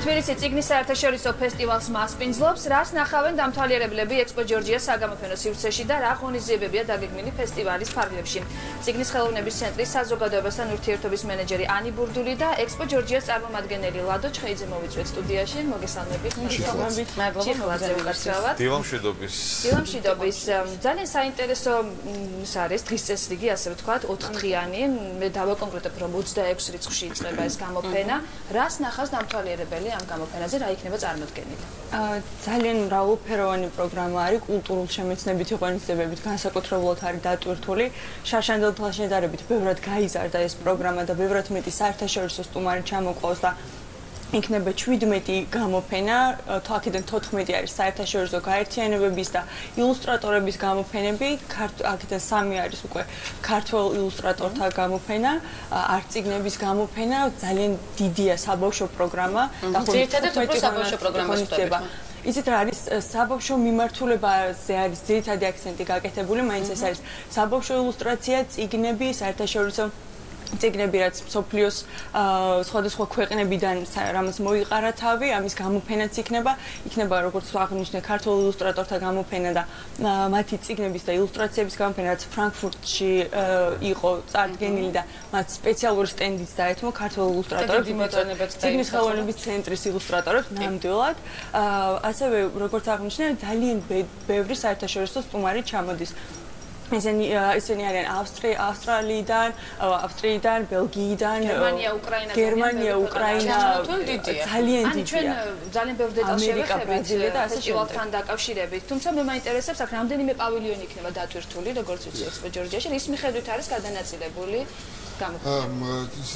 თბილისის წიგნის საერთაშორისო ფესტივალს მასპინძლობს, რას ნახავენ დამთვალიერებლები ექსპო ჯორჯიას საგამოფენო სივრცეში და რა ღონისძიებებია დაგეგმილი ფესტივალის ფარგლებში. წიგნის ხელოვნების ცენტრის საზოგადოებასთან ურთიერთობის მენეჯერი ანი ბურდული და ექსპო ჯორჯიას წარმომადგენელი ლადო ჩხეიძე მოვიწვიეთ სტუდიაში. მოგესალმებით. დილამშვიდობის. ძალიან საინტერესო არის დღის წესრიგი, ასე ვთქვათ, 4 დღიანი. მე დავაკონკრეტებ, რომ 26 რიცხვში იწყება ეს გამოფენა. რას ნახავს დამთვალიერებელი ამ გამოფენაზე, რა იქნება წარმოდგენილი? ძალიან მრავალფეროვანი პროგრამა არის, კულტურულ შემეცნებითი ღონისძიებებით განსაკუთრებულად არის დატვირთული. შაშანდელთან შედარებით ბევრად გაიზარდა ეს პროგრამა და ბევრად მეტი საერთაშორისო სტუმარი ჩამოყავს და იქნება 17 გამოფენა, აქედან 14 არის საერთაშორისო გაერთიანებების და ილუსტრატორების გამოფენები, აქედან 3 არის უკვე ქართველ ილუსტრატორთა გამოფენა, არწიგნების გამოფენა, ძალიან დიდია საბავშვო პროგრამა და ძირითადად უფრო საბავშვო პროგრამას ხდება. იცით რა არის საბავშვო მიმართულებაზე არის ძირითადი აქცენტი გაკეთებული, მაინც ეს არის საბავშვო ილუსტრაცია, წიგნები, საერთაშორისო წიგნები, რაც მსოფლიოს სხვადასხვა ქვეყნებიდან რამაც მოიყარა თავი, ამის გამოფენაც იქნება როგორც აღნიშნე ქართულ ილუსტრატორთა გამოფენა და მათი წიგნების და ილუსტრაციების გამოფენა, რაც ფრანკფურტში იყო წარდგენილი და მათ სპეციალური სტენდიც დაეთმო ქართულ ილუსტრატორებს, წიგნის ხელოვნების ცენტრის ილუსტრატორებს ნამდვილად. ასევე როგორც აღნიშნე, ძალიან ბევრი საერთაშორისო სტუმარი ჩამოდის. ისინი არიან ავსტრიიდან, ბელგიიდან, გერმანია, უკრაინა, ძალიან დიდია. ძალიან ბევრ დეტალს შევეხებით ფესტივალთან დაკავშირებით. თუმცა მე მაინტერესებს, აქ რამდენიმე პავილიონი იქნება დატვირთული, როგორც ვიცი, ექსპო ჯორჯიაში, რის მიხედვით არის გადანაწილებული?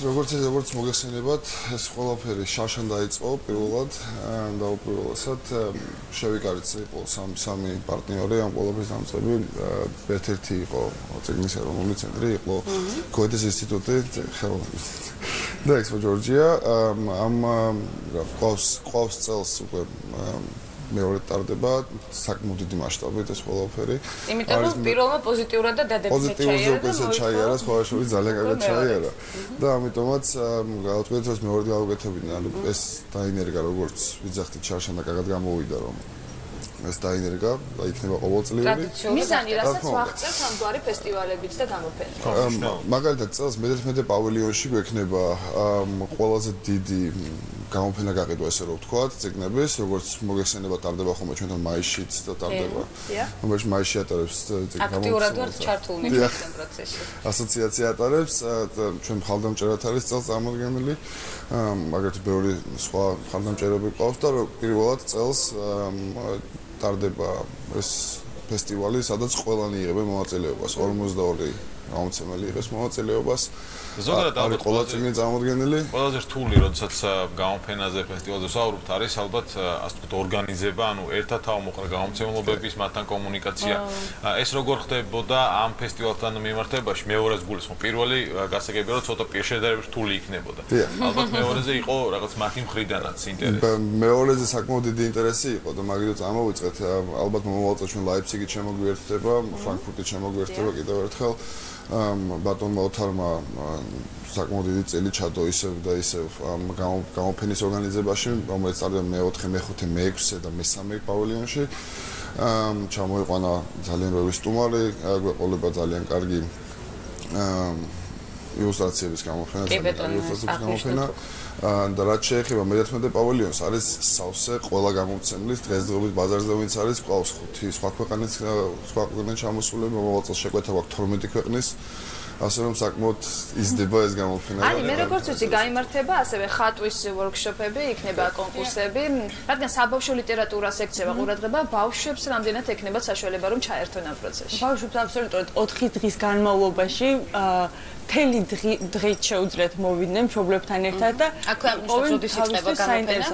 როგორც მოგეხსენებათ, ეს ყველაფერი შაშან დაიწყო პირველად და უპირველესად შევიკარიც იყო სამი პარტნიორი ამ ყველაფრის დამწყები. ერთ-ერთი იყო წიგნის ეროვნული ცენტრი, იყო გოეთეს ინსტიტუტი ხელოვნების და ექსპო ჯორჯია. ამ ყავს წელს უკვე მეორე ტარდება საკმაოდ დიდი მასშტაბით ეს ყველაფერი. იმიტომ რომ პირველმა პოზიტიურად და დადებითად ჩაიარა, სხვადასხვა ძალიან კარგად ჩაიარა. და ამიტომაც გავუწევთ, რომ მეორე გავუკეთებინა, ანუ ეს დაინერგა როგორც ვიძახით, შარშან და კარგად გამოვიდა, რომ ეს დაინერგა და იქნება ყოველწლიური. მიზანი რასაც ვაღწევთ ამგვარი ფესტივალებით და გამოფენებით. მაგალითად, წელს მე-11 პავილიონში გვექნება ყველაზე დიდი გამოფენა გაყიდვა, ესე რომ ვთქვათ, წიგნების, როგორც მოგეხსენება, ტარდება ხოლმე ჩვენთან მაისშიც და ტარდება. რომელიც მაისში ატარებს წიგნ გამოფენას. აქტიურად ვართ ჩართულნი ამ პროცესში. ასოციაცია ატარებს, ჩვენ მხალდამჭერად არის წელს წარმოდგენილი. მაგალითად, ბევრი სხვა მხალდამჭერები ყავს და პირველად წელს ტარდება ეს ფესტივალი, სადაც ყველანი იღებენ მონაწილეობას, 42 გამოცემელი იღებს მონაწილეობას. ზოგადად ალბათ ყველა წიგნი წარმოდგენილი. ყველაზე რთული, როდესაც გამოფენაზე, ფესტივალზე ვსაუბრობთ, არის ალბათ ასე ვთქვათ ორგანიზება, ანუ ერთად თავმოყრა გამომცემლობების, მათთან კომუნიკაცია. ეს როგორ ხდებოდა ამ ფესტივალთან მიმართებაში? მეორეს გულისხმობ. პირველი გასაგებია, რომ ცოტა პირშედარებით რთული იქნებოდა. ალბათ მეორეზე იყო რაღაც მათი მხრიდანაც ინტერესი. მეორეზე საკმაოდ დიდი ინტერესი იყო და მაგითაც ამოვიწყეთ. ალბათ მომავალ წელს ჩვენ ლაიფციგი შემოგვიერთდება, ფრანკფურტი შემოგვიერთდება კიდევ ერთხელ. ბატონმა ოთარმა საკმაოდ დიდი წელი ჩადო ისევ და ისევ გამოფენის ორგანიზებაში, რომელიც არის მე-4, მე-5, მე-6 და მე-3 პავილიონში. ჩამოიყვანა ძალიან ბევრი στუმარი, გვეყოლება ძალიან კარგი ილუსტრაციების გამოფენა. და რაც შეეხება მე-11 პავილიონს, არის სავსე ყველა გამომცემლის დღესდღეობით ბაზარზე ვინც არის, ყავს 5 სხვა ქვეყნიდან ჩამოსულები, მომავალ წელს შეკვეთა გვაქვს 12 ქვეყნის. ასე რომ საკმაოდ იზრდება ეს გამოფენა. აი, მე როგორც ვიცი, გაიმართება ასევე ხატვის ვორქშოპები, იქნება კონკურსები, რადგან საბავშვო ლიტერატურას ექცევა ყურადღება, ბავშვებს რამდენად ექნებათ საშუალება რომ ჩაერთონ ამ პროცესში? ბავშვებს აბსოლუტურად 4 დღის განმავლობაში მთელი დღით შეუძლიათ მოვიდნენ მშობლებთან ერთად და აქვე აღნიშნავს, როდის იწყება გამოფენა?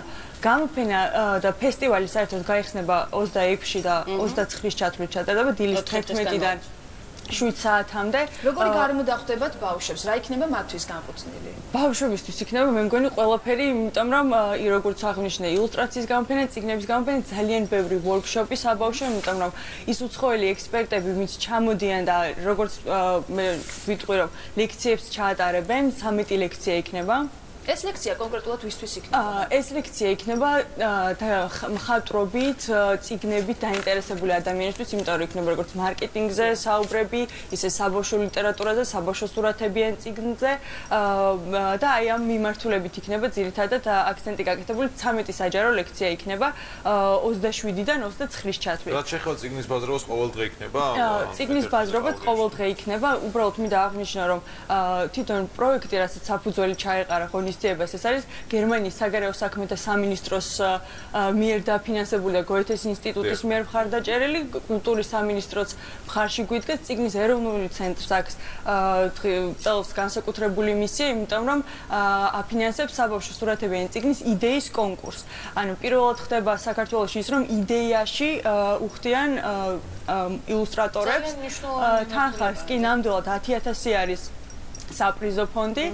გამოფენა და ფესტივალი საერთოდ გაიხსნება 26-ში და 29-ის ჩათვლით ჩატარდება დილის 11-დან 7 საათამდე. როგორი გარემო დახვდებათ ბავშვებს? რა იქნება მათთვის განკუთვნილი? ბავშვებისთვის იქნება მე მგონი ყველაფერი, იმიტომ რომ როგორც აღნიშნე, ილუსტრაციის გამოფენა, წიგნების გამოფენა, ძალიან ბევრი ვორქშოპი საბავშვო, იმიტომ რომ ის უცხოელი ექსპერტები, ვინც ჩამოდიან და როგორც მე ვიტყვი რომ ლექციებს ჩაატარებენ, 13 ლექცია იქნება. ეს ლექცია კონკრეტულად ვისთვის იქნება? ეს ლექცია იქნება მხატვრობით, წიგნებით დაინტერესებული ადამიანისთვის, იმიტომ რომ იქნება როგორც მარკეტინგზე საუბრები, ისე საბავშვო ლიტერატურაზე, საბავშვო სურათებიან წიგნზე და აი ამ მიმართულებით იქნება ძირითადად აქცენტი გაკეთებული. 13 საჯარო ლექცია იქნება 27-დან 29-ის ჩათვლით. რაც შეეხება წიგნის ბაზრობას ყოველდღე იქნება? წიგნის ბაზრობაც ყოველდღე იქნება. უბრალოდ მინდა აღნიშნო, რომ თვითონ პროექტი, რასაც საფუძველი ჩაეყარა ღონისძიებას, ეს არის გერმანიის საგარეო საქმეთა სამინისტროს მიერ დაფინანსებული და გოეთეს ინსტიტუტის მიერ მხარდაჭერილი, კულტურის სამინისტროც მხარში გვიდგას, წიგნის ეროვნული ცენტრს აქვს წელს განსაკუთრებული მისია, იმიტომ რომ აფინანსებს საბავშვო სურათებიანი წიგნის იდეის კონკურსს. ანუ პირველად ხდება საქართველოში ის, რომ იდეაში უხდიან ილუსტრატორებს თანხას კი ნამდვილად 10,000 არის საპრიზო ფონდი,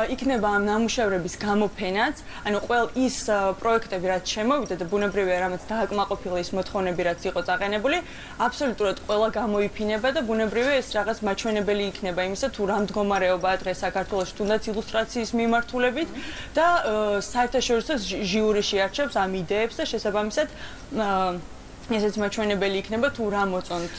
იქნება ამ ნამუშევრების გამოფენაც, ანუ ყველ ის პროექტები, რაც შემოვიდა და ბუნებრივია, რამაც დააკმაყოფილა ის მოთხოვნები, რაც იყო წაყენებული, აბსოლუტურად ყველა გამოიფინება და ბუნებრივია ეს რაღაც მაჩვენებელი იქნება იმისა, თუ რა მდგომარეობაა დღეს საქართველოში თუნდაც ილუსტრაციის მიმართულებით და საერთაშორისო ჟიური შეარჩევს ამ იდეებს და შესაბამისად ესეც მაჩვენებელი იქნება თუ რა მოწონთ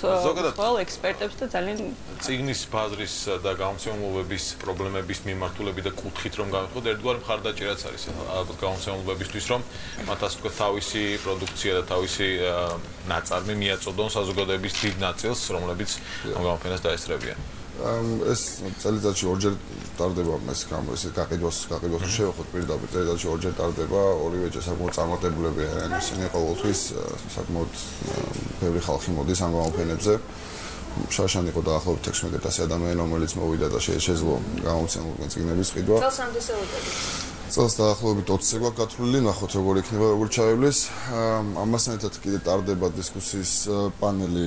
ყველა ექსპერტებს და ძალიან წიგნის ბაზრის და გამომცემლობების პრობლემების მიმართულებით და კუთხით რომ გავიხოთ, ერთგვარი მხარდაჭერაც არის ალბათ გამომცემლობებისთვის, რომ მათ ასე ვთქვათ თავისი პროდუქცია და თავისი ნაწარმი მიაწოდონ საზოგადოების დიდ ნაწილს, რომლებიც ამ გამოფენას დაესწრებიან. ეს წელიწადში ორჯერ ტარდება ეს გაყიდვას შევეხოთ პირდაპირ წელიწადში ორჯერ ტარდება ორივე საკმაოდ წარმატებულები არიან ისინი ყოველთვის საკმაოდ ბევრი ხალხი მოდის ამ გამოფენებზე შაშან იყო დაახლოებით 16,000 ადამიანი რომელიც მოვიდა და შეეძლო გამომცემლობი წიგნების ყიდვა წელს ამდენზე ოდები წელს დაახლოებით 20-ზე გვაქვს გათვლილი, ნახოთ როგორ იქნება, როგორ ჩაივლის. ამასთან ერთად კიდე ტარდება დისკუსიის პანელი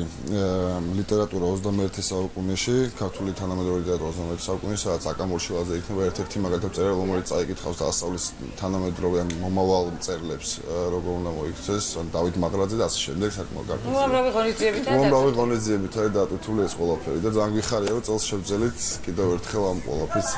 ლიტერატურა 21 საუკუნეში, ქართული თანამედროვე ლიტერატურა 21 საუკუნეში, სადაც აკამორშილაძე იქნება ერთ-ერთი მაგათი მწერალი, რომელიც წაიკითხავს და ასწავლის თანამედროვე მომავალ მწერლებს, როგორ უნდა მოიქცეს, დავით მაღლაძე და ასე შემდეგ, საკმაოდ კარგი. უამრავი ღონისძიებით არის დატვირთული ეს ყველაფერი და ძალიან გვიხარია, რომ წელს შევძელით კიდევ ერთხელ ამ ყველაფერს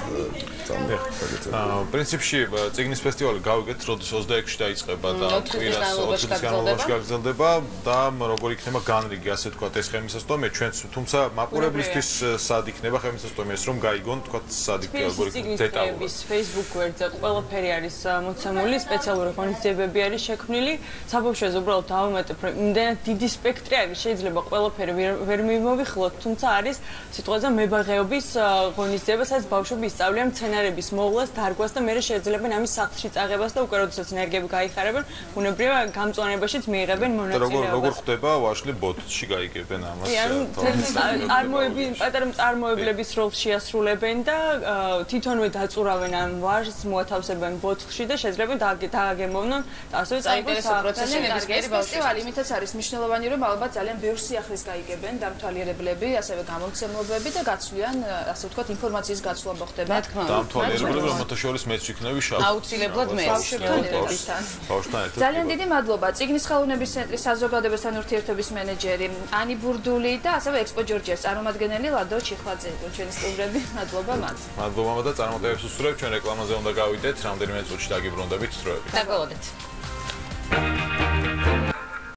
პრინციპში წიგნის ფესტივალი გავიგეთ, როდის 26-ში დაიწყება და კვირას 4 დღის განმავლობაში გაგრძელდება და როგორ იქნება განრიგი, ასე ვთქვათ, ეს ხელმისაწვდომია ჩვენც, თუმცა მაყურებლისთვის სად იქნება ხელმისაწვდომია ეს, რომ გაიგონ, ვთქვათ, სად იქნება როგორ იქნება დეტალურად. Facebook გვერდზე ყველაფერი არის მოცემული, სპეციალური ღონისძიებები არის შექმნილი. საბავშვოზე უბრალოდ დავუმატებ, რომ იმდენად დიდი სპექტრი არის, შეიძლება ყველაფერი ვერ მივმოვიხილოთ, თუმცა არის სიტყვაზე მებაღეობის ღონისძიება, სადაც ბავშვები ისწავლიან მცენარების მოვლას, დარგვას და მერე შეძლებენ ამის სახლში წაღებას და უკვე როდესაც ენერგიები გაიხარებენ, ბუნებრივია გამწვანებაშიც მიიღებენ მონაწილეობას. როგორ ხდება ვაშლი ბოთში გაიგებენ ამას? პატარა მწარმოებლების როლს შეასრულებენ და თვითონვე დაწურავენ ამ ვაშლს, მოათავსებენ ბოთლში და შეძლებენ დააგემოვნონ და ასევე საინტერესო პროცესი ნებისმიერი ფესტივალი იმითაც არის მნიშვნელოვანი, რომ ალბათ ძალიან ბევრ სიახლის გაიგებენ დამთვალიერებლები, ასევე გამომცემლობები და გაცვლიან, ასე ვთქვათ, ინფორმაციის გაცვლა მოხდება. დამთვალიერებლები, რომელთა შორის მეც ვიქნები აუცილებლად მე ძალიან დიდი მადლობა წიგნის ხელოვნების ცენტრის საზოგადოებასთან ურთიერთობის მენეჯერი ანი ბურდული და ასევე ექსპო ჯორჯიას წარმომადგენელი ლადო ჩიხლაძე იყო ჩვენი სტუმრები მადლობა მათ მადლობა და წარმატებებს უსურვებ ჩვენ რეკლამაზე უნდა გავიდეთ რამდენიმე წუთში დაგიბრუნდებით თროებით დაგველოდეთ